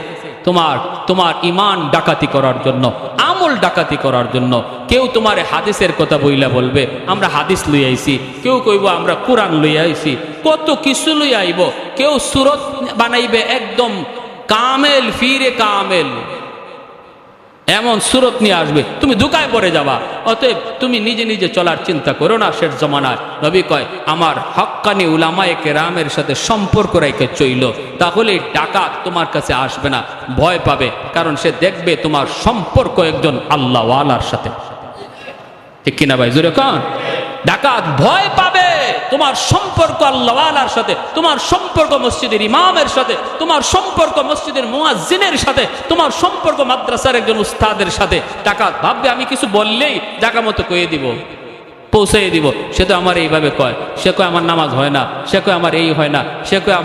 Speaker 1: তোমার ইমান ডাকাতি করার জন্য, আমল ডাকাতি করার জন্য। কেউ তোমার হাদিসের কথা বইলা বলবে আমরা হাদিস লই আইছি, কেউ কইব আমরা কোরআন লই আইছি, কত কিছু লই আইব। কেউ সুরত বানাইবে একদম কামেল, ফিরে কামেল, এমন সুরত নিয়ে আসবে, তুমি ধোঁকায় পড়ে যাবা। অতএব তুমি নিজে নিজে চলার চিন্তা করো না। শেষ জমানায় নবী কয়, আমার হক্কানি উলামায়ে কেরামের সাথে সম্পর্ক রেখে চইল, তাহলে ডাকাত তোমার কাছে আসবে না, ভয় পাবে। কারণ সে দেখবে তোমার সম্পর্ক একজন আল্লাহওয়ালার সাথে। ঠিক কিনা ভাই? জোরে কান। ডাকাত ভয় পাবে তোমার সম্পর্ক আল্লাহওয়ালার সাথে, তোমার সম্পর্ক মসজিদের ইমামের সাথে, তোমার সম্পর্ক মসজিদের মুয়াজ্জিনের সাথে, তোমার সম্পর্ক মাদ্রাসার একজন উস্তাদের সাথে। ডাকাত ভাববে আমি কিছু বললেই জায়গা মতো কয়ে দিব, পৌঁছে দিব। সে তো আমার এইভাবে কয়, সে কয় আমার নামাজ হয় না, সে কয় আমার এই হয় না, সে কয়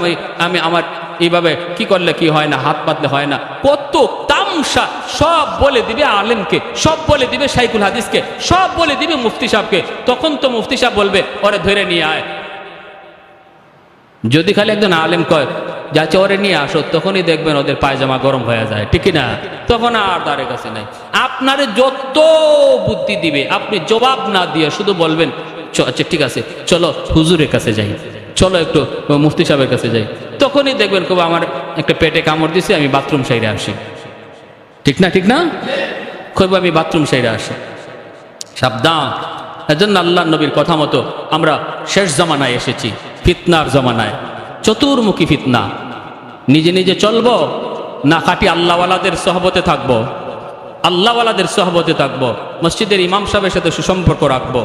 Speaker 1: আমি আমার এইভাবে কি করলে কি হয় না, হাত পাতলে হয় না। কত তামসা সব বলে দিবে আলেমকে, সব বলে দিবে শাইখুল হাদিসকে, সব বলে দিবে মুফতি সাহেবকে। তখন তো মুফতি সাহেব বলবে ওরে ধরে নিয়ে আয়। যদি খালি একজন আলেম কয় যাচ্ছে ওরে নিয়ে আসো, তখনই দেখবেন ওদের পায়জামা গরম হয়ে যায়। ঠিক না? তখন আর দ্বারের কাছে নাই। আপনারে যত বুদ্ধি দিবে, আপনি জবাব না দিয়ে শুধু বলবেন আচ্ছা ঠিক আছে চলো হুজুরের কাছে যাই, চলো একটু মুফতি সাহেবের কাছে যাই, তখনই দেখবেন খুব আমার একটা পেটে কামড় দিছে, আমি বাথরুম সাইডে আসি। ঠিক না? ঠিক না? খুব আমি বাথরুম সাইডে আসি। সাবধান। এজন্য আল্লাহ নবীর কথা মতো আমরা শেষ জামানায় এসেছি, ফিতনার জামানায়, চতুর্মুখী ফিতনা। নিজে নিজে চলবো না খাঁটি আল্লাহওয়ালাদের সহবতে থাকবো? আল্লাহওয়ালাদের সহবতে থাকবো, মসজিদের ইমাম সাহেবের সাথে সুসম্পর্ক রাখবো,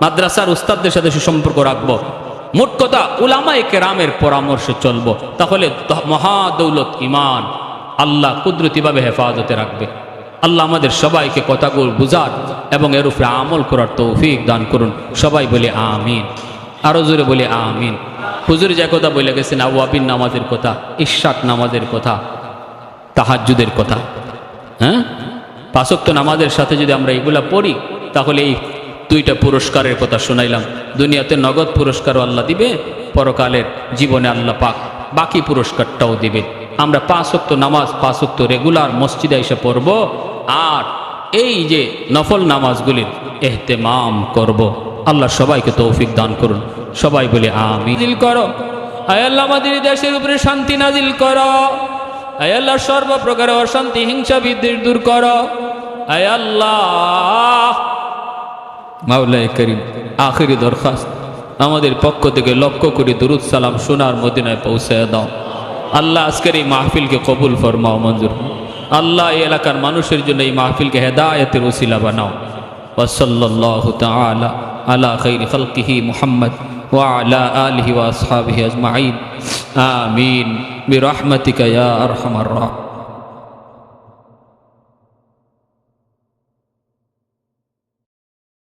Speaker 1: মাদ্রাসার উস্তাদদের সাথে সুসম্পর্ক রাখবো। মোট কথা উলামায়ে কেরামের পরামর্শে চলবো, তাহলে মহাদৌলত ইমান আল্লাহ কুদরতিভাবে হেফাজতে রাখবে। আল্লাহ আমাদের সবাইকে কথাগুলো বুঝার এবং এর উপরে আমল করার তৌফিক দান করুন। সবাই বলে আমিন। আরো জোরে বলে আমিন। হুজুর যে কথা বলে গেছেন আওয়াবিন নামাজের কথা, ইশরাক নামাজের কথা, তাহাজ্জুদের কথা, হ্যাঁ, 5 ওয়াক্ত নামাজের সাথে যদি আমরা এগুলা পড়ি, তাহলে এই 2টা পুরস্কারের কথা শোনাইলাম। দুনিয়াতে নগদ পুরস্কারও আল্লাহ দিবে, পরকালের জীবনে আল্লাহ পাক বাকি পুরস্কারটাও দিবে। আমরা 5 ওয়াক্ত নামাজ 5 ওয়াক্ত রেগুলার মসজিদে এসে পড়ব, আর এই যে নফল নামাজগুলির এহতেমাম করব। আল্লাহ সবাইকে তৌফিক দান করুন। সবাই বলে আমিন। নাজিল করো আয় আল্লাহ, আমাদের দেশের উপরে শান্তি নাজিল করো আয় আল্লাহ, সর্বপ্রকার অশান্তি হিংসা বিদ্বেষ দূর করো আয় আল্লাহ। মাওলায়ে করিম, আখিরি দরখাস্ত আমাদের পক্ষ থেকে লক্ষ কোটি দুরুদ সালাম সোনার মদিনায় পৌঁছে দাও। আল্লাহ আজকের এই মাহফিলকে কবুল ফরমাও, মঞ্জুর। আল্লাহ এই এলাকার মানুষের জন্য এই মাহফিলকে হেদায়েতের ওসিলা বানাও। ওয়া সাল্লাল্লাহু তাআলা আলা খাইরি খালকিহি মুহাম্মদ ওয়া আলা আলিহি ওয়া আসহাবিহি আজমাইন। আমিন বিরহমাতিকা ইয়া আরহামার রাহিমিন।